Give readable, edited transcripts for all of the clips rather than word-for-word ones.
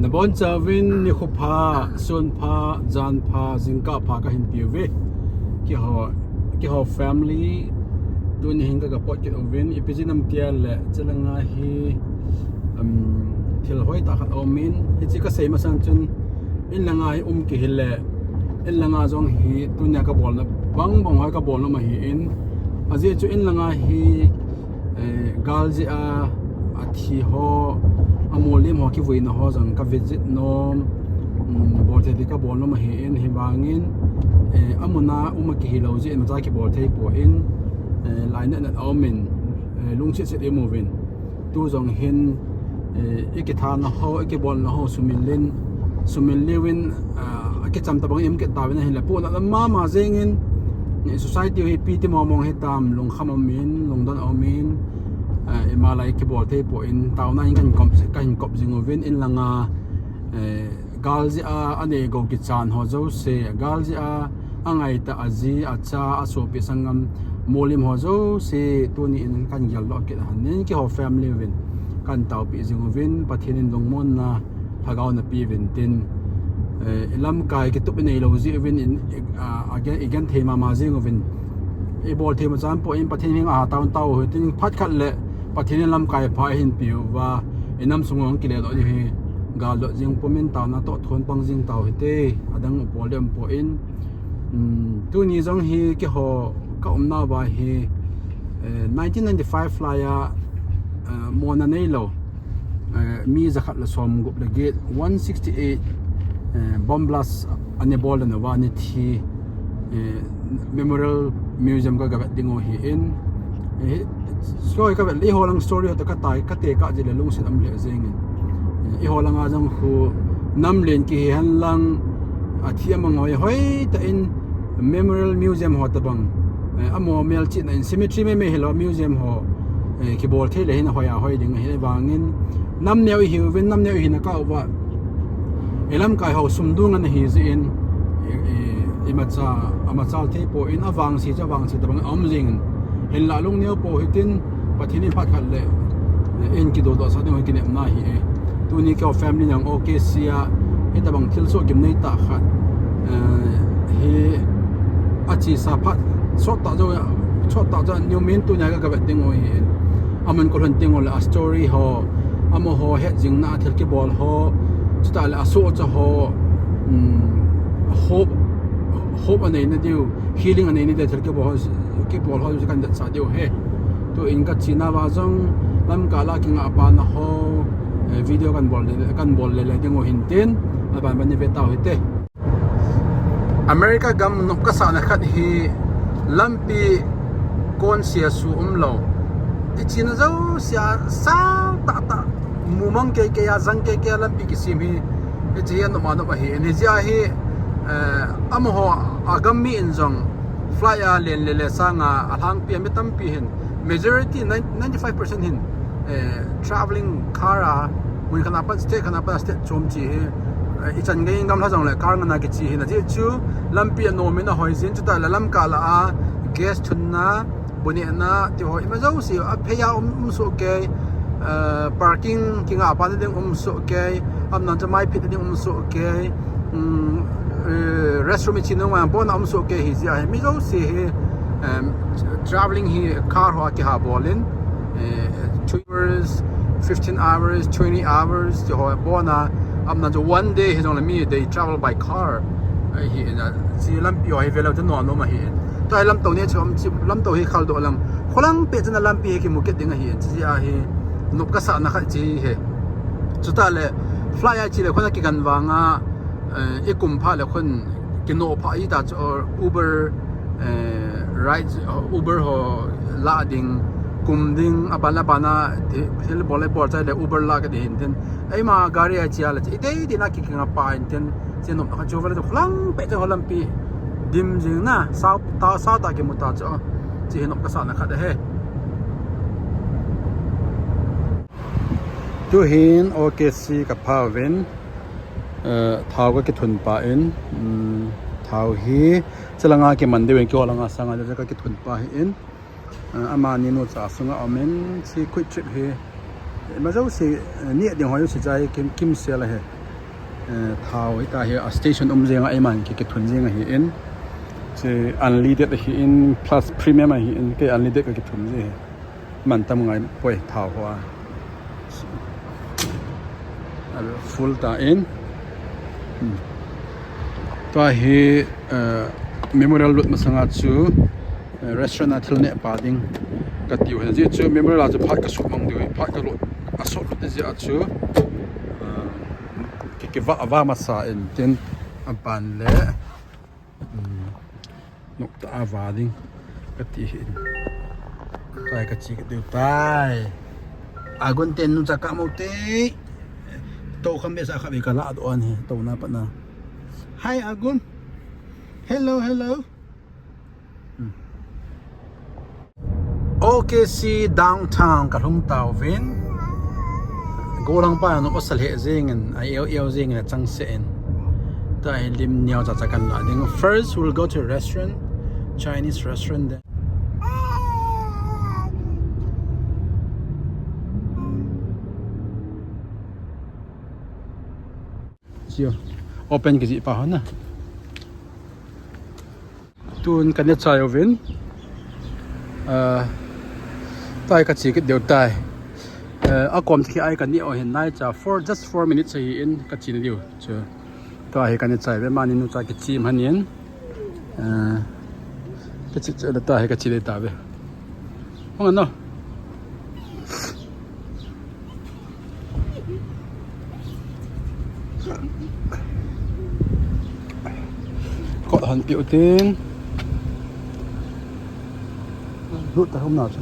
na bon chawin ni khupa sun pha jan pha jingka pha ka hin piwe ki ho family tun hinga ka pot ki ovin ipijinam tial le chalanga hi thilhoi ta khat omin hi chi ka seima sang chun in langa hi ki hille in langa jong hi tunya ka bol na bang hoi ka bol na ma hi in aje chu in langa hi galji a athi ho amolim ho ki voina ho jang ka visit nom bolte di ka bol no ma hi in hi bangin amuna ki hiloji in ma ki bol thei po in line na omin lungset se movin tu jong hin ikitha na ho ikibol na ho sumilin ki cham ta bang em ke ta na hin la pu na ma jengin society hi pi ti momong he tam lung khamamin lungdon omin imalai ki bol thei po in tauna in kan kop jingovin in langa galji a ane go ki chan ho zo se galji a angai ta azi acha aso pi sangam molim ho zo se tuni in kan yal lo ke hanin ki ho family win kan tau pi jingovin pathinin longmon na hagaw na pi win tin lam kai ki tup nei lo ji win in again thema ma jingovin e bol thema chan po in pathin a taun tau tin phat khat le pathin lam kai pha hin piu wa enam sungong ki le do hi gal lo jing pomin taw na to thon pang jing taw hite adang problem po in tu ni jong hi ki ho ka umna ba hi 1995 flyer mona nei lo mi zakhat la som gup la gate 168 bomb blast ane bol na wa ni thi memorial museum ka gabat dingo hi in so ka li ho lang story to ka tai ka te ka jile lungset am le jeng i ho lang a jang khu nam len ki han lang athiam ngoi hoi ta in memorial museum ho ta bang amo mel chi na in cemetery me hello museum ho ki bol the le hin hoya hoi ding he wangin nam neu hi win nam neu hi na ka wa elam kai ho sumdung an hi in imacha amachal the po in awang si cha wang si ta bang amjing hin la lung neu po hitin pathini phat khat le in ki do sa de hoi ki nem na hi tu ni ko family nang okay sia ita bang Thilsoh Gimnei ta khat hi achi sa phat so ta jo new min tu nya ka bet ding oi aman ko hon ting ol a story ho amo ho he jing na thil ki bol ho chuta la aso cha ho hope anei na diu healing anei ni de thil ki bol ho kan da sa diu he tu in ka china wa jong lam kala king apa na ho video kan bol le ding o hinten aban ban ni vetau hite America gam nok ka sa na khat hi lampi kon sia su umlo ichina zo sia sa ta mumang ke ya zang ke lampi ki sim hi ichia no ma no ba hi ni ja hi amho agami injong flyer le sanga alang pi mitam pi hin majority 95% hin traveling car mun kana pa state chom chi he ichan ngai ngam la jong le car na ki chi na je chu lampi no me na hoizin chu ta la lam ka la a gas thunna buni na ti ho ima zo si a pheya so ke parking kinga pa na ding so ke am na ta mai pit ding so ke restroom chi no ma bon so ke hi ja mi zo si he traveling he car ho ki ha bolin 2 hours 15 hours 20 hours to ho bona am na one day he only me they travel by car hi na si lam pi ho velo to no ma hi to lam to ne chom lam to hi khal do lam kholang pe chana lam pi ki muket ding hi chi a hi nup ka sa na kha chi he chuta le fly chi le khona ki gan wanga ikum pha le khon ki no pha i ta uber ride uber ho la ding kum ding abana bana hil bole bor chai le uber la ka de hin ten ai ma gari a chia la chi dei dina ki kinga pa in ten chenom kha chu wala khlang pe te holam pi dim jing na sa ta ki muta cho chi hinop ka sa na kha de he tu hin okay si ka pha wen thau ka ki thun pa in thau hi chalanga ki mande wen ki olanga sanga de ka ki thun pa hi in ama ni no cha sunga amen si quick trip he ma zo si ni ding hoyo si jai kim se la he thao hi ta hi a station zenga ai man ki thun zenga hi in che unleaded hi in plus premium hi in ke unleaded ka ki thun je man tam ngai poi thao hoa full ta in to hi memorial lut masanga chu restaurant athil ne pa ding ka tiu he je chu memorial a chu phat ka su mang dui phat ka lot a so lut je a chu ke va ma sa in tin ban le nok ta va ding ka ti hin kai ka chi ka deu tai agon ten nu cha ka mo te to kham be sa kha be ka la do an he to na pa na hi agon hello OKC downtown ka Long Tau Vin go lang pa no osal he zing and I zing na chang se en ta lim niaw cha cha kan la ding first we'll go to a restaurant Chinese restaurant there chưa open cái gì pa hon na tun kan ne chai ovin tai ka chi ke deu tai a kom thi ai kan ni o hen nai cha for just 4 minutes hi in ka chi diu chu to hi kan ne chai ve mani nu cha ke chi manin cái chị là ta hay cái chị đây ta về không ăn đâu có hẳn biểu tên rút ta không nào chứ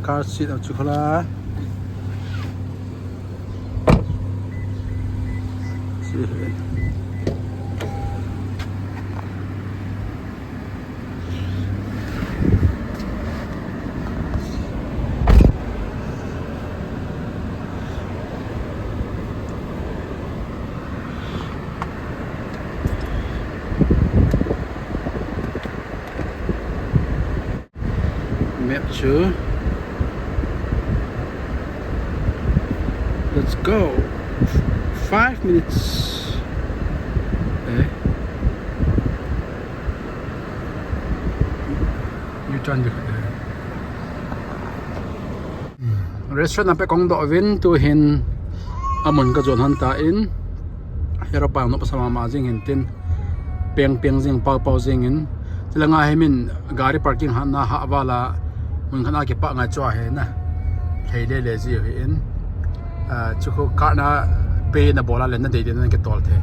car seat of chocolate map sure. Let's go. 5 minutes. You turn được. Restaurant apa kong do vin tu hin amun ka zon han ta in. Hera pa no pasama ma jing hin tin peng jing pau jing in. Tilanga hemin gari parking han na ha wala mun khana ke pa nga chwa he na. Theile le ji in. Chuko kana pe na bola len na de na ke tol the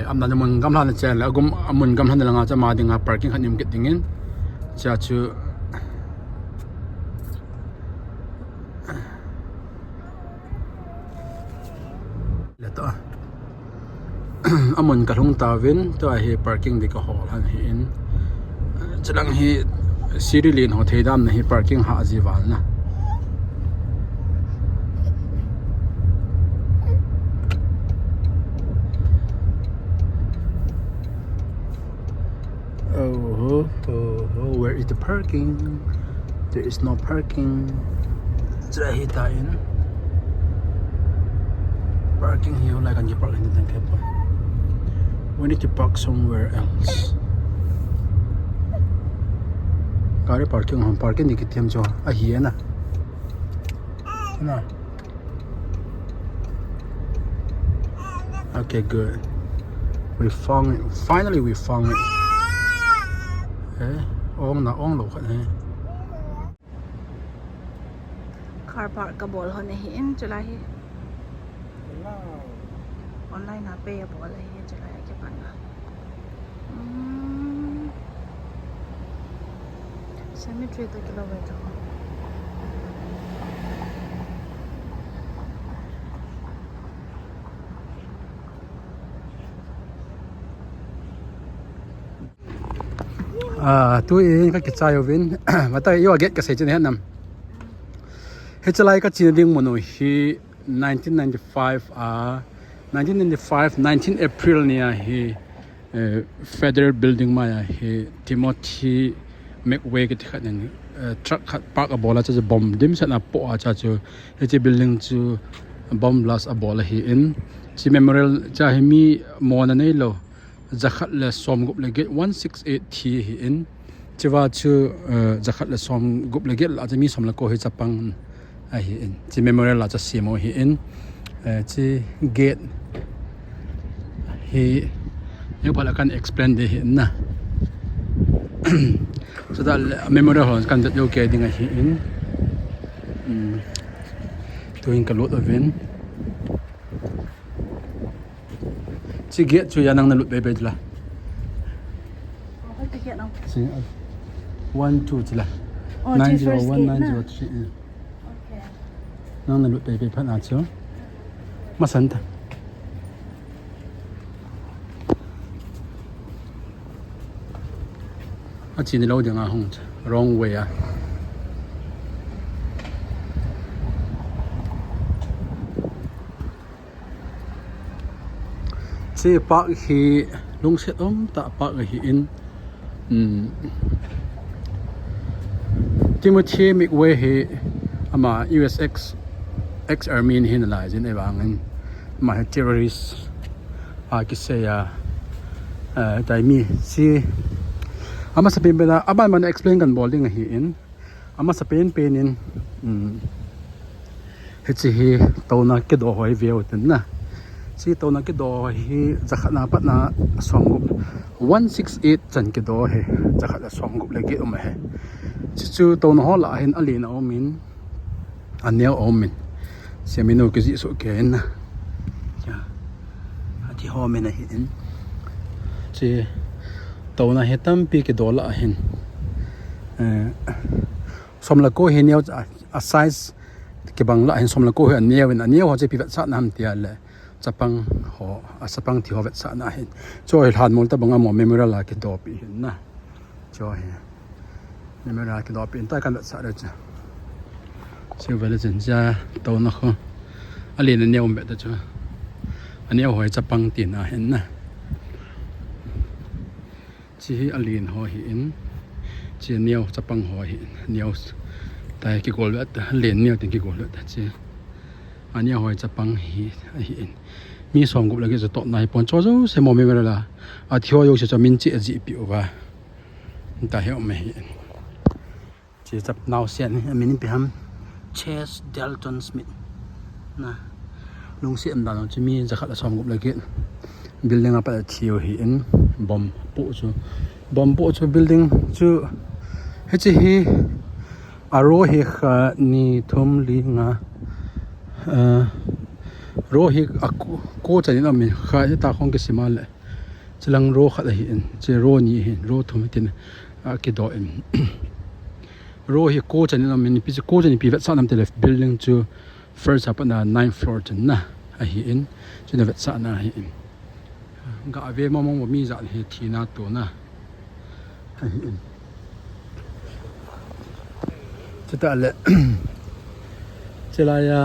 amna mun gam lan chen la gum amun gam han la nga cha ma dinga parking khanim ke tingin cha chu le to amun ka Long Tau Vin to hi parking de ka hol han hi in chalang hi sirilin ho theidam na hi parking ha jiwal na where is the parking? There is no parking. Parking here like on your parking in the we need to park somewhere else. Car parking home parking the kitim jo a here na. Okay, good. We found it. Finally we found it. Ong na ong lo khan he car park ka bol hon hi in chulai hi online na pay bol hi chulai ke pan na cemetery to kilometer tôi cái chai ovin mà tay yêu get cái gì trên hết nằm hết chai cái chuyện điên một nồi hi 1995 19 April nia hi Federal Building mà hi Timothy McWay cái khát này truck park ở bola cho bomb dim sát na po cha cho hết building chu bomb blast a bol hi in chi memorial cha hi mi mon nei lo zakhat le som gup le gate 168 thi hi in chiwa chu zakhat le som gup le gate la cha mi som la ko hi chapang a hi in chi memorial la cha simo hi in chi gate hi yo pala kan explain de hi na so that memorial hall kan that yo ke ding a hi in doing a lot of in chi gate chu yanang na lut be la si 1 2 chila 901 903 Okay. nang na lut be phat na chu ma san ta a chi ni lo ding a hong wrong way a chi park hi Lungset ta park hi in Timothy McWay hi ama USX ex-army hin la jin ewangin ma terrorist a ki se ya dai mi si ama sa pen bela aban man explain kan bowling hi in ama sa pen in hichi hi tona ke do hoi veo ten na si tona ke do hi zakhana patna somgup 168 chan ke do he zakhana somgup legi he chu tona hola hin alina omin anel omin semino ke ji so ke na ya ati homen hi in chi tona hetam pi ke dola hin somla ko he neo a size ke bangla hin somla ko he neo ho che pi vat sa nam tia le chapang ho asapang thi ho vet sa na hin cho he han mol ta banga mo memorial la ke do pi hin na cho he memorial ke do pi ta kan sa ra cha siu vele chen ja tona kho ali na neo be ta cho aneo ho chapang ti na hin na chi alin ho hi in chi neo chapang ho hi neo tai ki gol at len neo tin ki gol at chi ania hoi chapang hi in mi som gup lagi to nai pon cho se mo me la a thio yo se min chi ji pi wa ta he me hi chi chap now sen min pi ham Chess Dalton Smith na lung si am da no chi mi zakhat la som gup lagi building apa thio hi in bom po chu building chu hechi hi aro hi kha ni thom li nga ro hi ko chani na mi kha ta khong ke simal chilang ro kha hi in che ro ni hi ro thom tin ke do in ro hi ko chani na mi pi ko chani pi vet sa nam te left building chu first up na 9th floor tin na a hi in chu na vet sa na hi in ga ave mo mi za hi thina to na chita le chela ya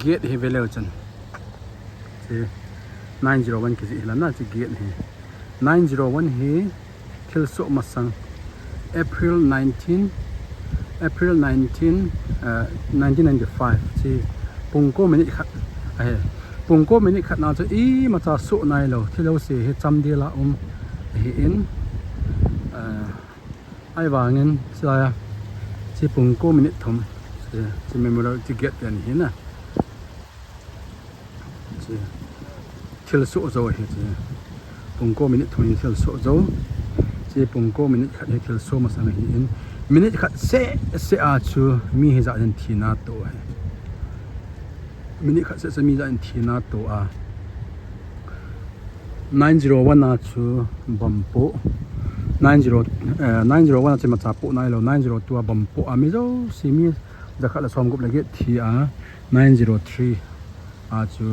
gate hi velo chan che 901 ki la na chi gate hi 901 hi Thilsoh masang April 19 1995 chi pungko minute khat ai pungko minute khat na chu i ma cha su nai lo thilo se he cham de la hi in ai wangin sa chi pungko minute thom chi memorial chi gate yan hi na chi Thilsoh zo hi chi pungko minute thoni Thilsoh zo chi pungko minute khat he Thilsoh masang hi in minute khat se a chu mi he za den thina to hai minute khat se mi za den thina to a 901 na chu bampo 901 che ma cha pu nai lo 902 bampo a mi zo si mi da khala som gup lage thi a 903 a chu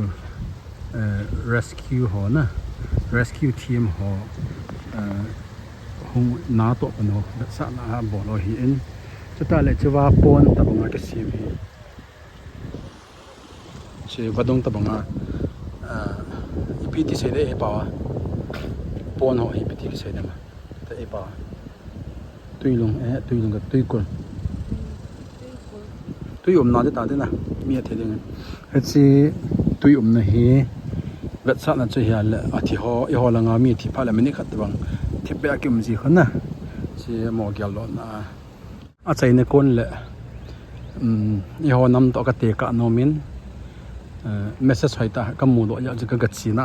rescue ho na rescue team ho hung na to pano sa na bo lo hi in chata le chewa pon ta banga ke sim hi che vadong ta banga ipiti se de pa pon ho ipiti se de ma ta e pa tuilung ga tuikul tuyom na de ta de na mi thế đấy hết chi tui này hi vật sát là chơi hiền lệ thì họ yêu là ngắm mi thì phải là mình khát bằng thì bé kiếm gì hơn nè chỉ mò gạo lợn chạy này con lệ yêu nằm tọt cái tê cả nó mình message hay ta cái mù độ giờ cái gật xí nè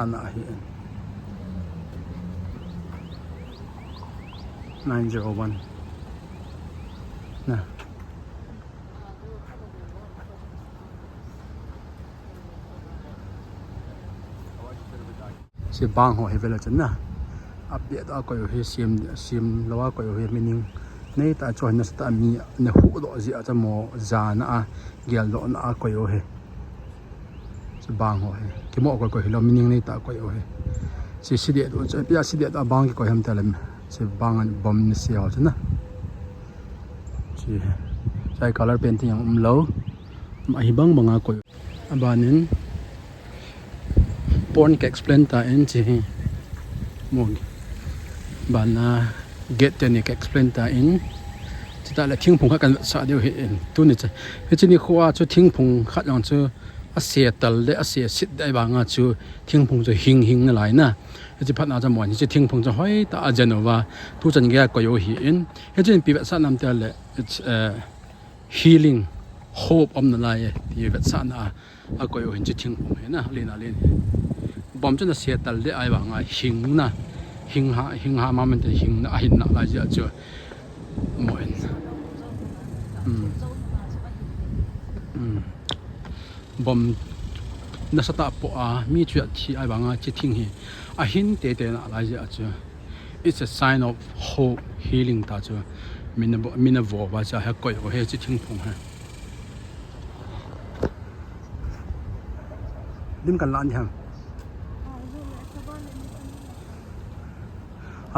901 nè sẽ bang họ hay về là chân nè update đó coi hơi sim lâu coi hơi mình này ta cho nó sẽ mi nó hú độ gì ở mò già nè gel độ nè coi hơi sẽ bang họ cái mỏ coi hơi lo mình này ta coi hơi sẽ xí điện độ bây giờ xí điện ta bang cái coi ham ta làm sẽ bang anh bom xì họ chân nè chỉ sai color painting yang lâu mà hi bang bang coi abanin porn ke explain ta en chi mo bana get ten ke explain ta in chita la thing phung kha kan sa deu he en tu ni cha he chi ni khwa chu thing phung khat long chu a se tal le a se sit dai ba nga chu thing phung chu hing na lai na he chi phat na cha mo ni chi thing phung chu hoi ta a janova tu chan ge ko yo hi in he chi pi ba sa nam ta le it's healing hope om na lai ti ba sa na a ko yo hin chi thing phung he na lena len bom chân là xe tàu để ai bảo ngài hình hạ mà mình thấy hình na hình na lại giờ chưa mọi bom nó sẽ tạo bộ mi chuyện thì ai bảo ngài chỉ thinh hi hình tệ na lại giờ chưa it's a sign of hope healing ta chưa mình vô và giờ hay coi ở hay chỉ thinh phong ha đừng cần lan hàng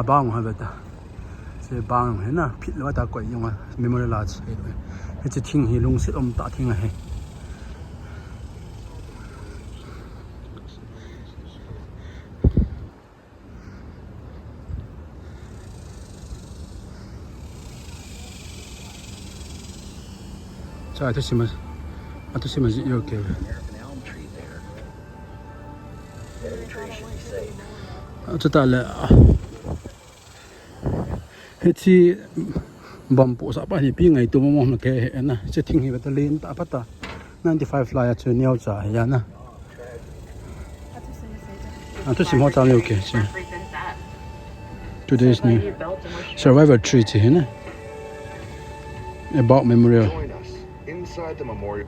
bang ha beta se bang he na phit lo ta ko yong memory large he chi thing hi Lungset Umtah thing he cha to sima yo ke cho ta là hết chi bom bộ sa pa ni pi ngai tu mo ke he na che thing hi ta len ta pata 95 fly chu neo cha ya na to sim ho cha le ke chi today's new survivor tree chi he na about memorial inside the memorial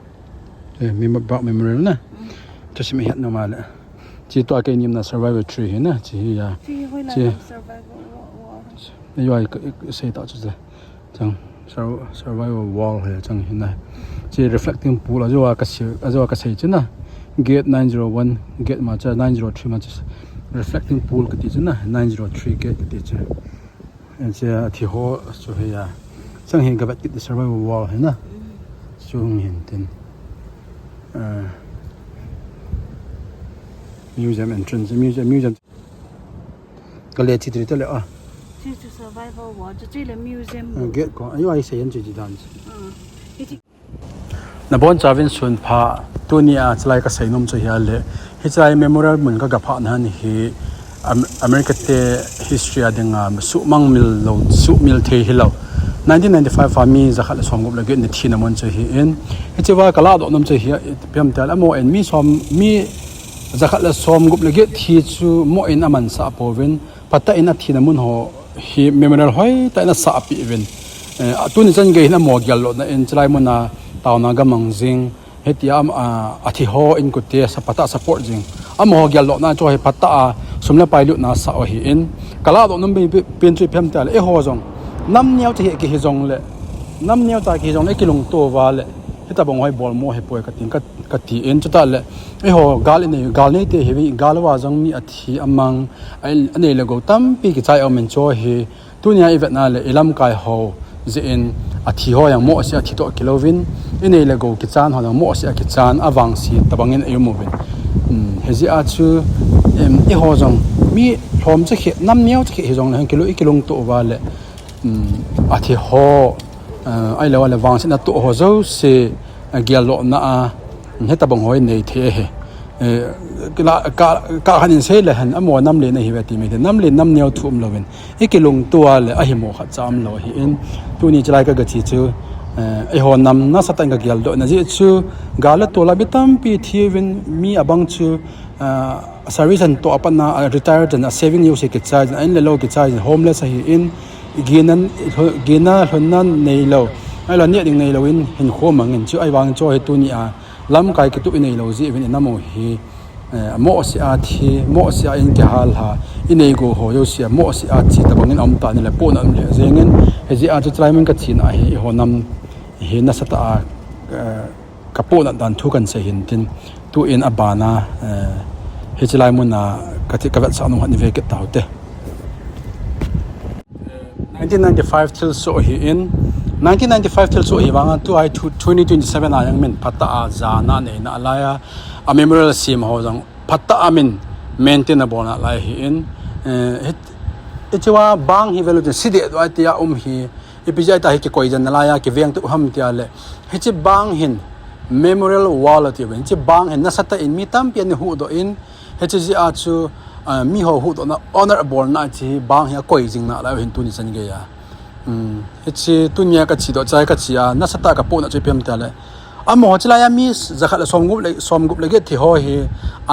about memorial na to sim hiện normal chỉ tọa cái niệm là survivor tree he na chỉ ya chỉ này xây tạo cho gì chẳng survival wall hay chẳng hiện nay chỉ reflecting pool là do cái xây chứ na gate 901 gate mà cha 903 mà reflecting pool cái gì chứ na 903 gate cái gì chứ chỉ thì họ cho hay à chẳng hiện cái vật cái survival wall hay na chung hiện tên museum entrance museum cái lệ chỉ tới là to survival war to the museum get ko ayo ai sayan ji dan na bon chavin sun pha tunia chlai ka sainom chu hial le hi chai memorial mun ka gapha na ni hi America te history adinga su mangmil lo su mil the hi lo 1995 fami za khala som gop la ge ni thina mon chu hi in hi chewa kala do nom chu hi pem tal amo en mi som mi za khala som gop la ge thi chu mo en aman sa povin pata ina thina mun ho hi memorial hoi ta na sa pi event tu ni chan ge na mo gyal lo na en chlai mo na taw na ga mangjing hetiam athi ho in ku te sapata support jing amo gyal lo na cho he pata sumna pailu na sa o hi in kala do num bi pen tri phem ta le e ho jong nam nyau che ki hi jong le nam nyau ta ki jong le ki lung to wa le heta bong hoi bol mo he poi ka tin ka ti en chuta le e ho gal ne te hevi gal wa jong mi athi amang ane le go tam pi ki chai omen cho hi tunia event na le ilam kai ho je in athi ho yang mo sia thi to kilovin ine le go ki chan ho mo sia ki chan awang si tabangin ayumovin hezi a chu e ho jong mi thom che khe nam nyau che khe jong le kilo ikilong to wa le athi ho ai le wang sin na to ho zo se gyal lo na he tabang hoi nei the he ka hanin sei le han amo nam le na hi wati me nam le nam neu thum lovin ikilung tua le a hi mo kha cham lo hi in tu ni chlai ka ga chi chu ai ho nam na satang ka gyal do na ji chu gala tola bitam pi thiwin mi abang chu service and to apana retired and saving you se ke charge in le lo ke charge homeless hi in gina hunnan nei lo ai la ni ding nei lo in hin khomang in chu ai wang cho he tu ni a lam kai ke tu nei lo ji even namo hi mo si a thi mo si a in ke hal ha inei go ho yo sia mo si a chi tabangin amta ni le pon am le zengin he ji a chu training ka chin a hi ho nam hi na sata a kapon dan thu kan se hin tin tu in abana he chilai mun na ka ti ka vat sa no han ve ke taute 1995 Thilsoh hi in 1995 Thilsoh hi wanga tu ai 2027 ayang min phatta a zana nei na alaya a memorial sim ho jang phatta amin maintainable na lai hi in ichwa bang hi velu de side do atia hi ipijai ta hi ke koijan alaya ke veng tu ham tia le hi chi bang hin memorial wall ati wen chi bang hin na sata in mi tam pian hu do in he chi ji a chu mi ho hu do na honorable na chi bang hi koi jing na la hin tu ni chan ge ya chi tu nya ka chi do chai ka chi a na sata ka po na chi pem ta le amo chila ya mi zakhat la som gup le ge thi ho hi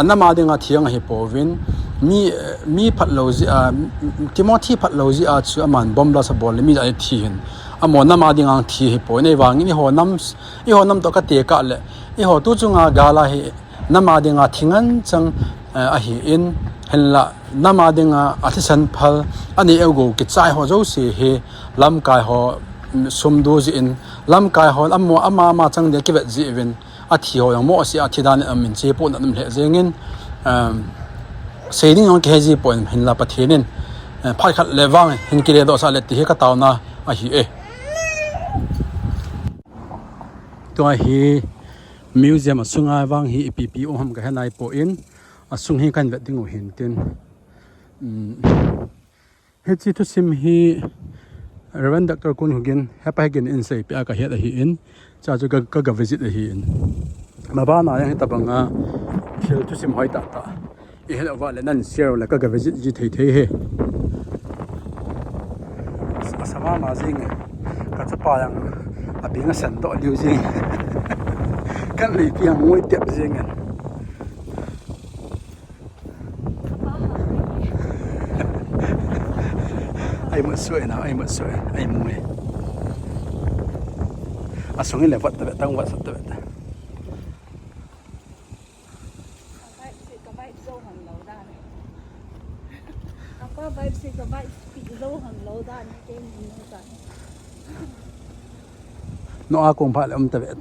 anama dinga thiang hi povin mi phat lo ji a timothy phat lo ji a chu aman bom la sa bol mi ai thi hin amo nama dinga thi hi po nei wang ni ho nam to ka te ka le i ho tu chunga gala hi nama dinga thingan chang a hi in henla nama dinga athisan phal ani ego ki chai ho zo si he lam kai ho sum do ji in lam kai ho amo ama chang de ki vet ji evin a thi ho yang mo si a thi dan amin che po na nam le zengin sailing on kg point hinla pathinin phai khat lewang hin ki le do sa le ti he ka taw na a hi to hi museum asunga wang hi pp om ka hanai po in asung hi kan vet ding hin tin he chi to sim hi Reverend Dr. Kun Hugin hapa hagin in say pia ka hiat hi in cha chu ka visit hi in maba na yang tabanga khil tu sim hoi ta i hel wa le nan share la ka visit ji thei he sama ma jing ka cha pa yang abinga san to liu jing kan li piang ngoi tiap jing ai mất sợi nào ai mất sợi ai mua à xuống cái này vật tự tăng vật tự nó à cũng phải là tự vệ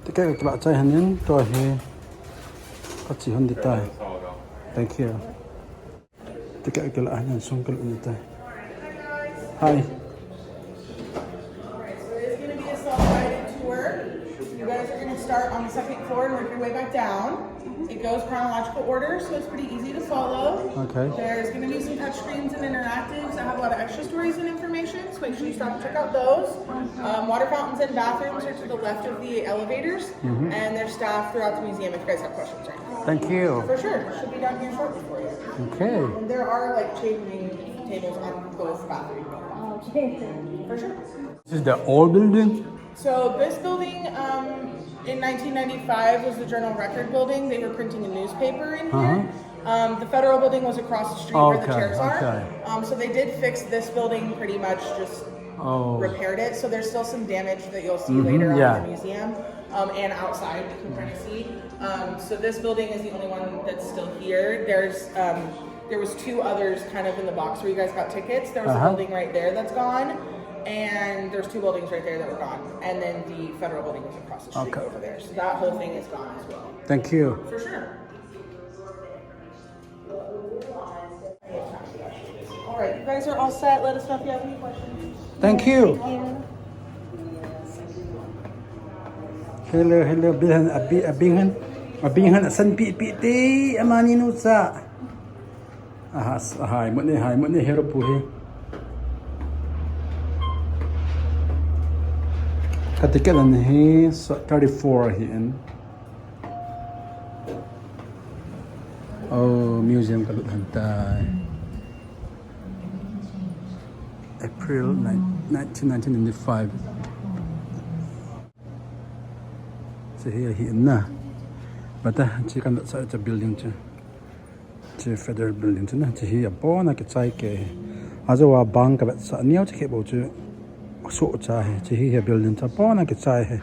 thì cái bạn trai hắn nên tôi thì có chỉ hơn đi tay thank you cái là anh xong cái luôn tay hi. So it is going to be a self-guided tour. You guys are going to start on the second floor and work your way back down. It goes chronological order, so it's pretty easy to follow. Okay. There's going to be some touch screens and interactives that have a lot of extra stories and information, so make sure you stop and check out those. Water fountains and bathrooms are to the left of the elevators, and there's staff throughout the museum if you guys have questions or anything. Thank you. For sure. Should be down here shortly for you. Okay. And there are like changing tables on both bathrooms. For sure. This is the old building. So this building in 1995 was the Journal Record building. They were printing a newspaper in here. The federal building was across the street where the chairs are. So they did fix this building pretty much, just repaired it. So there's still some damage that you'll see later on in the museum and outside you can kind of see. So this building is the only one that's still here. There was two others kind of in the box where you guys got tickets. There was a building right there that's gone. And there's two buildings right there that were gone. And then the federal building was across the street over there. So that whole thing is gone as well. Thank you. For sure. All right, you guys are all set. Let us know if you have any questions. Thank you. Hello, bihan abingan san pi te amani no sa. Hai mo ne hero pu he. cái ticket là hi 34 hiện museum cái lúc hiện tại April 1995 thì hiện na và ta chỉ cần đặt cho building chứ chỉ federal building chứ na chỉ hiện bỏ na cái trái cái azo bank cái sa nhiều chỉ cái bộ chứ số cha hay chỉ hiện building cho bỏ na cái trái hay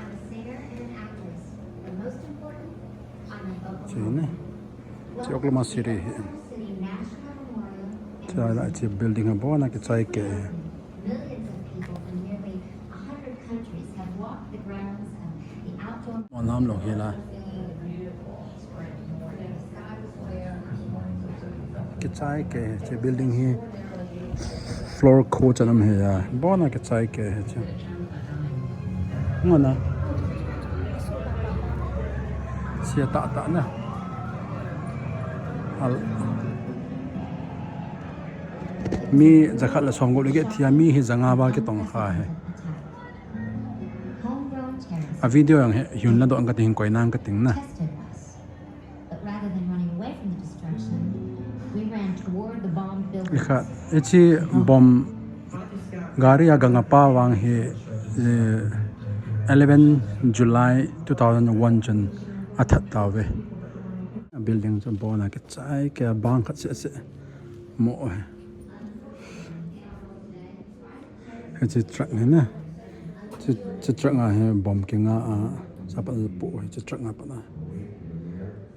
chỉ na chỉ Oklahoma City hiện trái lại chỉ building hay bỏ na cái trái cái món nam lộc hiện là cái trái cái building hi floor coat cho nó hay bỏ na cái trái cái chứ ngon à xe tạ nè mi zakhat la song go le ge thia mi hi zanga ba ke tong kha he a video yang hyun la do ang ka ting koi nang ka ting na ikha echi bom gari aga nga pa wang he 11 July 2001 jan athat tawe building cho bona ke chai ke bang khat se mo he chi truck ne na chi truck nga he bom ke nga sa pa pu chi truck nga pa na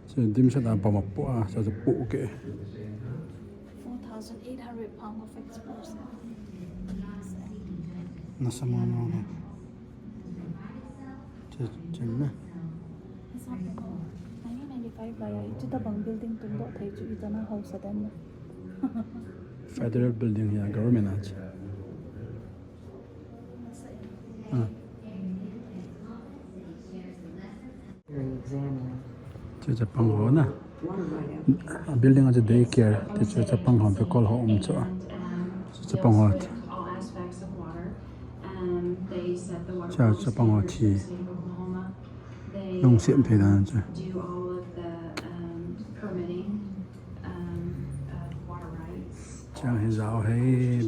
chi dim sa da bom pu sa pu ke 4,800 pounds of explosive. nasa mo no chi na 1995 là itu ta bang building tung do thai chu itana house adan federal building here government ach chu Japan ho na building as a daycare te chu Japan ho pe kol ho chu Japan ho cha Japan ho thi Lungset pe dan chu Chang he zao he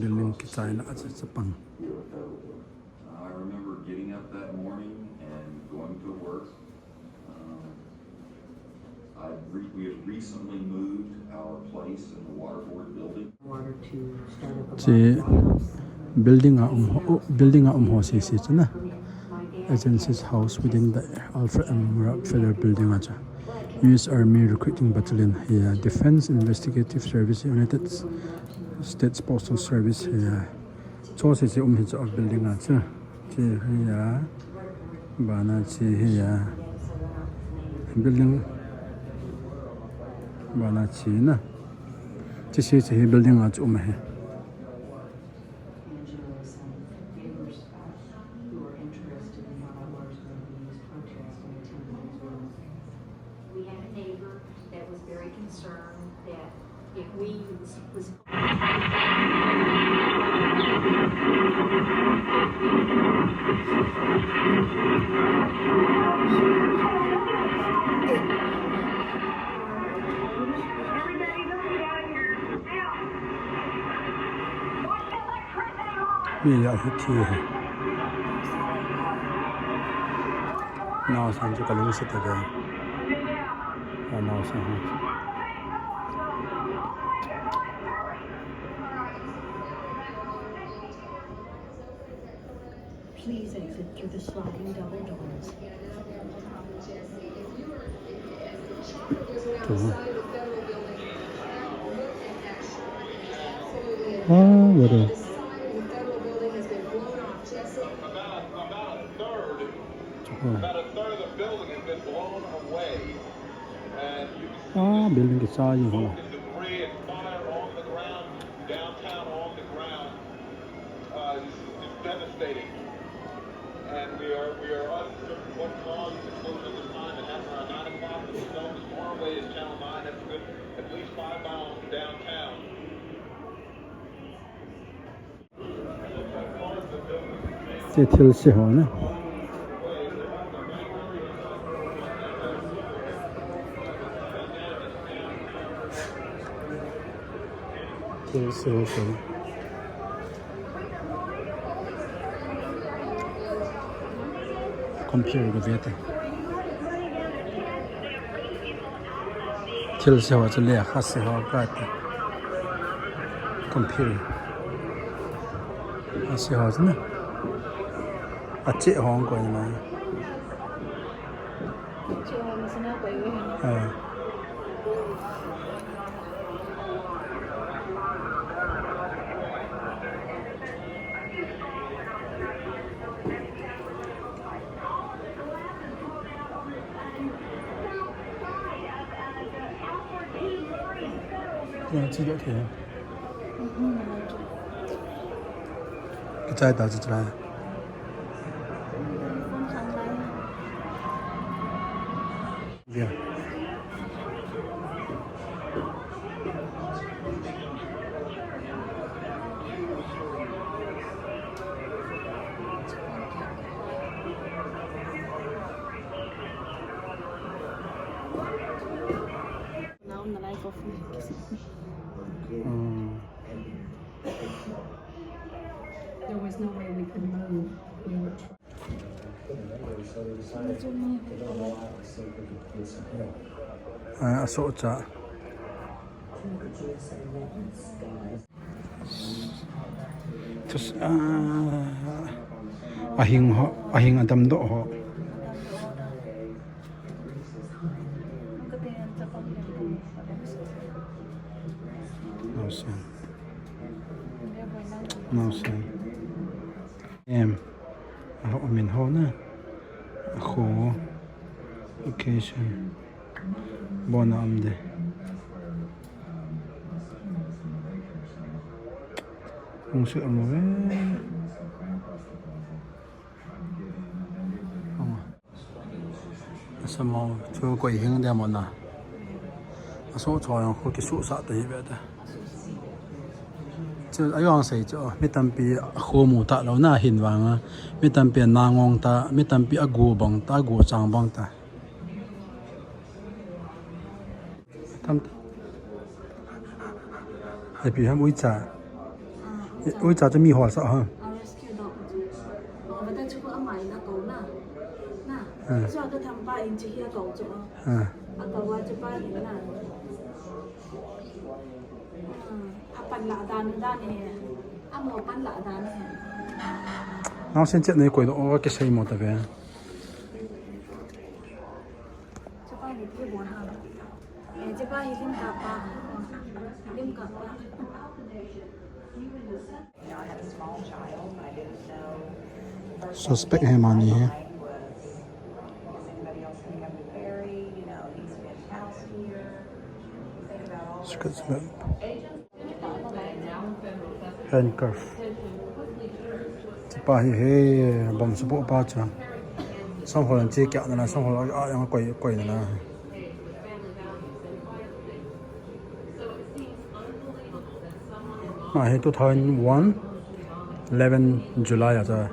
building ki chai na cha Japan I remember getting up that morning and going to work. We had recently moved our place in the water board building. chi building a ho si chana agency's house within the Alfred M. Federal building acha US Army Recruiting Battalion here Defense Investigative Service United States Postal Service here cho si hi cha building acha chi ya bana chi ya building bana chi na chi hi building acha he We had a neighbor that was very concerned that if we was mi ya hi thi hai now san chu kalung se ta ga now san please exit through the sliding double doors. what a About a third of the building has been blown away, and you can building cái size như smoke and debris and fire on the ground, downtown on the ground. It's devastating, and we are uncertain what caused the explosion this time. It happened around 9 o'clock. The zone as far away as Channel 9. That's good, at least 5 miles from downtown. Thilsoh Thilsoh computer Kagavet Thilsohจะเรียกข้าศึกก็computerข้าศึกนะอาเจ้าห้องก่อนนะยัง记得天个在导致出来There was no way we could move. We were so cha just ahing adam do ho no sen em mình ho na kho occasion bona amde Lungset ama ve sama cho quậy hing de mona so cho yang ko ki su sa de be da chứ ai ông say cho mi tam pi kho mu ta lo na hin wang a mi tam pi na ngong ta mi tam pi agu bang ta gu chang bang ta tam ai pi ham ui cha cho mi ho sa ha rescue dog và ta chú có mày là cậu na cho cái thằng ba in chỉ cậu chỗ cậu qua cho ba in là pan lạ đàn này một pan lạ đàn này nó xem chuyện này quỷ độ cái xây một tại vì cho ba một cái buồn hả cho ba thì lim cà pa suspect hay mà nhỉ handcuff chỉ ba hi bom số bộ ba cha xong rồi làm chi kẹo này là xong rồi ăn quẩy này là mà hi 2001 11 July à cha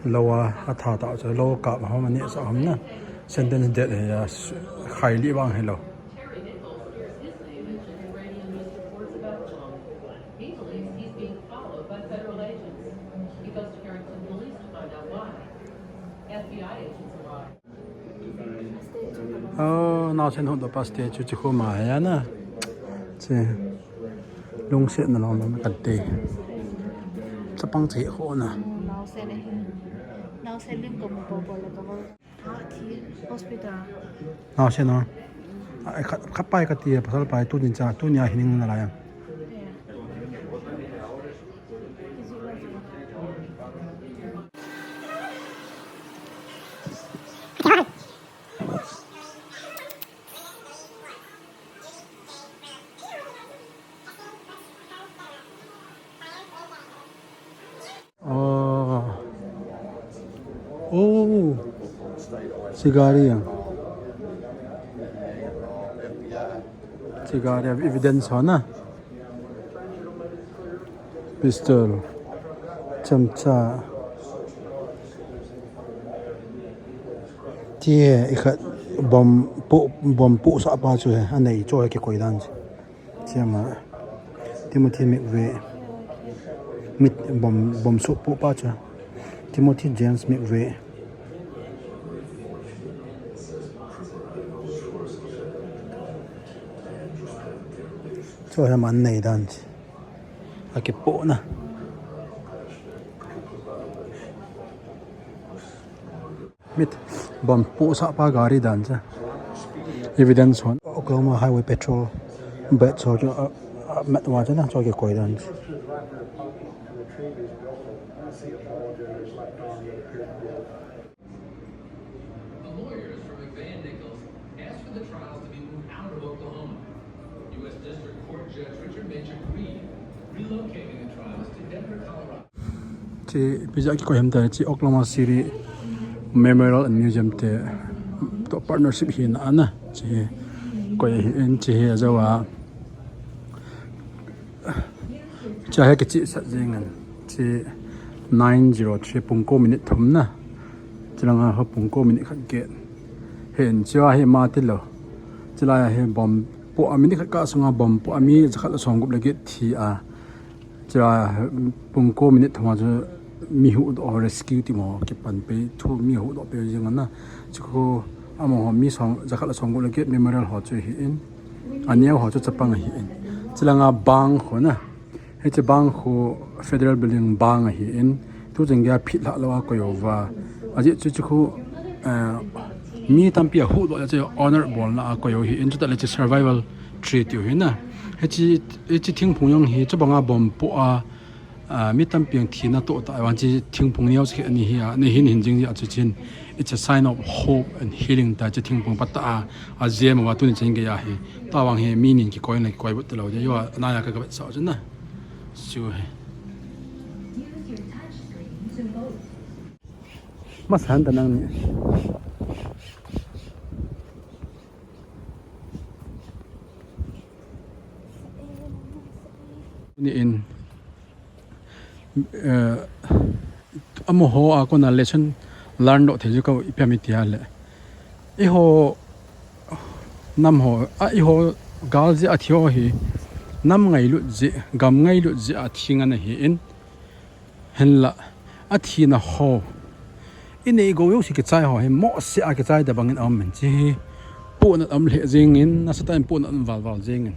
lowa atha ta cha lo ka ma ma ne sa ham na sentence date ya khai li bang hello nào trên hồn đồ paste chú chỉ khô mà ya na chỉ Lungset na lang na kadte sa pang chỉ khô na nào xe lim cầm một bộ là cầm thì hospital nào xe nó khắp bài cái tia pasal bài tu ninja tu nya hining na la yang oh cigaria evidence ho na pistol chamcha tie ikhat bom pu sa pa chu anh này cho cái quầy đan chama Timothy McVeigh mit bom su pu pa cha Timothy James McVeigh cho hem an nei dan a ke po na mit bom pu sa pa gari dan cha evidence on Oklahoma Highway Patrol bet cho met wa cha na cho ke koi dan chị bây giờ cái coi hiện tại chị Oklahoma City Memorial and Museum te to partnership hin ana chị coi hiện chị hiện giờ à cha hay cái chị sát riêng anh chị 903 minute thum na chị đang học minute khăn kiện hiện chưa hay mà tin lo chị là hay bom po minute khát cả song bom po ami khát là song gục lại thì à chị là minute thum mà mi hu do rescue ti mo ke pan pe thu mi hu do pe jing na chu amo mi song zakhala song go le memorial ho chu hi in ania ho chu chapang hi in chilanga bang ho na he che bang ho federal building bang hi in tu jengya phit la lawa ko yova aji chu khu mi tampi hu do che honor bol na ko yo hi in chu ta le che survival treat yu hi na he chi thing phung hi chu banga bom po a mi tam piang thina to ta wan chi thingpung niaw chi ani hi a ne hin hin jing a chu chin it's a sign of hope and healing ta chi thingpung pata a jem wa tu ni chen ge ya hi ta wang he mi nin ki koi na koi bu te lo je yo na ya ka ga sa chen na chu he mas han ta nang ni in amo ho a ko na lesson learn do the ju ko ipamiti ale e ho nam ho a e ho gal ji a thio hi nam ngai lu ji gam ngai lu ji a thinga na hi in henla a thi na ho in e go yo si ke chai ho he mo si a ke chai da bangin am men chi pu na am le jing in na sa time pu na wal jing in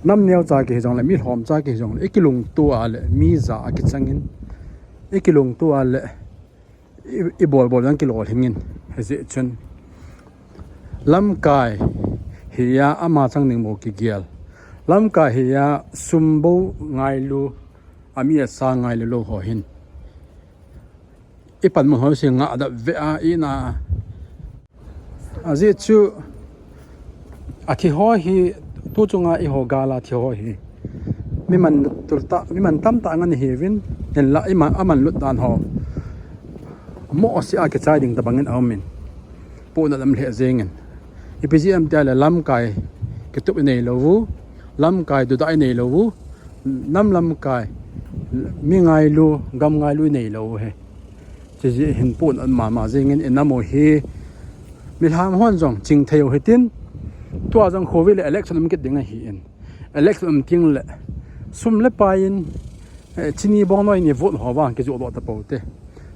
nam neo cha ke jong le mi hom cha ke jong le kilung tu a le mi za a ki changin kilung tu a le i bol yang kilo hingin hezi chen lam kai hiya ama chang ning mo ki gial lam kai hiya sumbo ngai lu ami sa ngai lu lo ho hin i pan mo ho se nga da ve a ina azi chu a thi ho hi tu chunga I ho gala thi ho hi mi man turta mi man tam ta ngan hi win en la ima aman lut dan ho mo si a ke chai ding ta bangin awmin pu na lam le zengen ipgm ta la lam kai ke tup nei lowu lam kai du dai nei lowu nam lam kai mi ngai lu gam ngai lu nei lo he chi ji hin pun an ma zengen enamo hi mi ham hon jong ching theu hitin tua jang covid election am ke ding hi in election ting le sum le pain chini bong noi ni vote ho wa ke jo do ta pote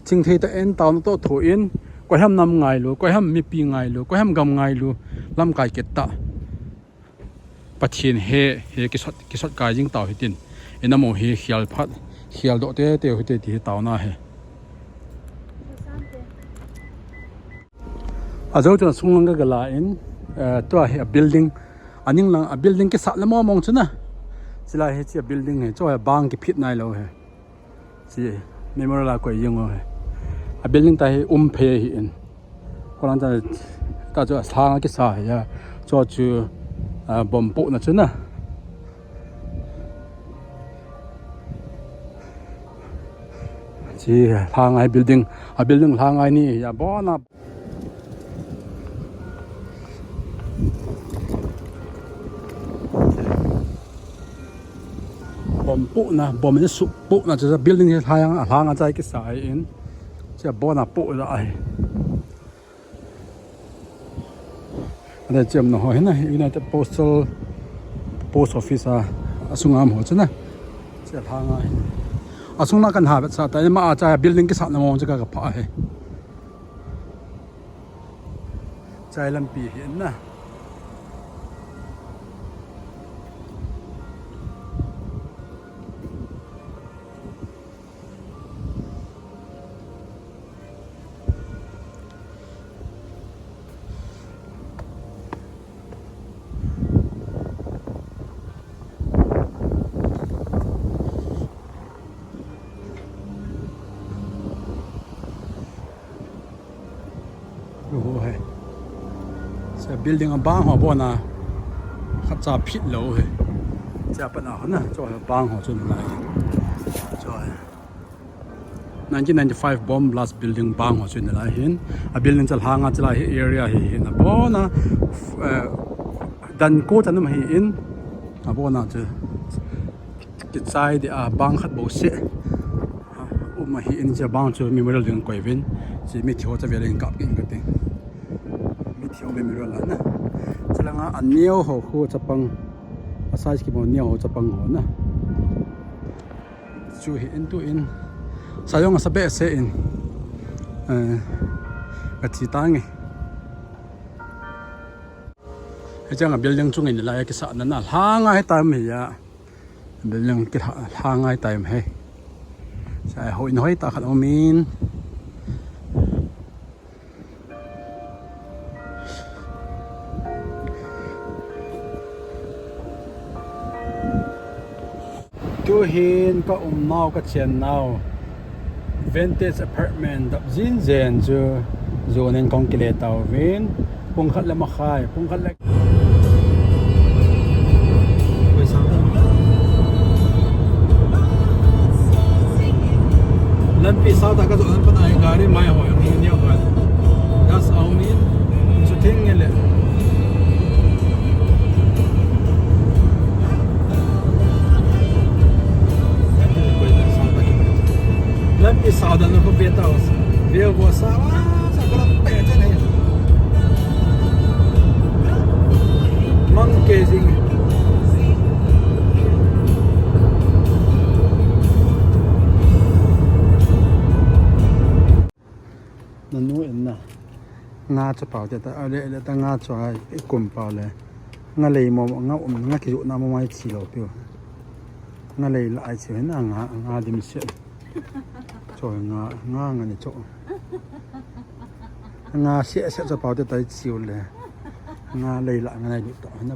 ching thei ta en tawn to tho in ko ham nam ngai lu ko ham mi pi ngai lu ko ham gam ngai lu lam kai ke ta pathin he ki sot kai jing taw hitin enamo he khial phat khial do te hote ti taw na he azo to sungang ga la in to a building aning lang a building ke sa lama mong chuna sila he chi a building he cho bang ki phit nai lo he chi memorial la ko yeng he a building ta he phe hi in koran ta cho sang ki sa ya cho chu bom pu na chuna chi hangai building a building hangai ni ya bona bom pu na bom ni su pu na cha building he hang chai ki sai in cha bona pu la ai ada chem no ho na United Postal post office asungam ho chana che thanga asungna kan ha sa ta ma cha building ki sa na mo cha ka pha he chai lam pi hin na building a bang ho bona kha cha phit lo he cha pa na na cho bang ho chun lai cho 1995 bomb blast building bang ho chun lai hin a building chal hanga chla hi area hi na bona dan ko tan ma hi in a bona che ki chai de a bang khat bo se ma hi in cha bang chu memorial ding koi vin chi mi thio cha veleng kap king ka te thiếu bên mình rồi nè, cho nên anh nhiều hồ khu chập băng, size cái món nhiều hồ chập băng hồ nè, chú hiện tu in, sử dụng sắp sẽ in, cái chỉ tang ấy, cái trang là building chung này là cái sạn nè, hàng ngày time gì à, building cái hàng ngày time hay, sẽ hội nói ta khát omin. Chú hiền có nào có tiền nào vintage apartment đập zin zen chú nên con kile tàu vin pung khát là mặc khai pung khát là lần pi sau ta có rồi lần này gari mai hỏi ông nhiều hơn das auch min chú thiên nghe lệ lần đi sau đó nó có biết đâu việc của sao sao có làm bể thế này mong cái gì nó nuôi nè nga cho bảo thì ta ở đây là ta nga cho ai cùng bảo là nga lấy mà nga cái chỗ nào mà mai chỉ đâu tiêu nga lấy lại chỉ là nga đi mình sẽ rồi nga này chỗ nga sẽ cho bảo tới chiều là nga lấy lại cái này được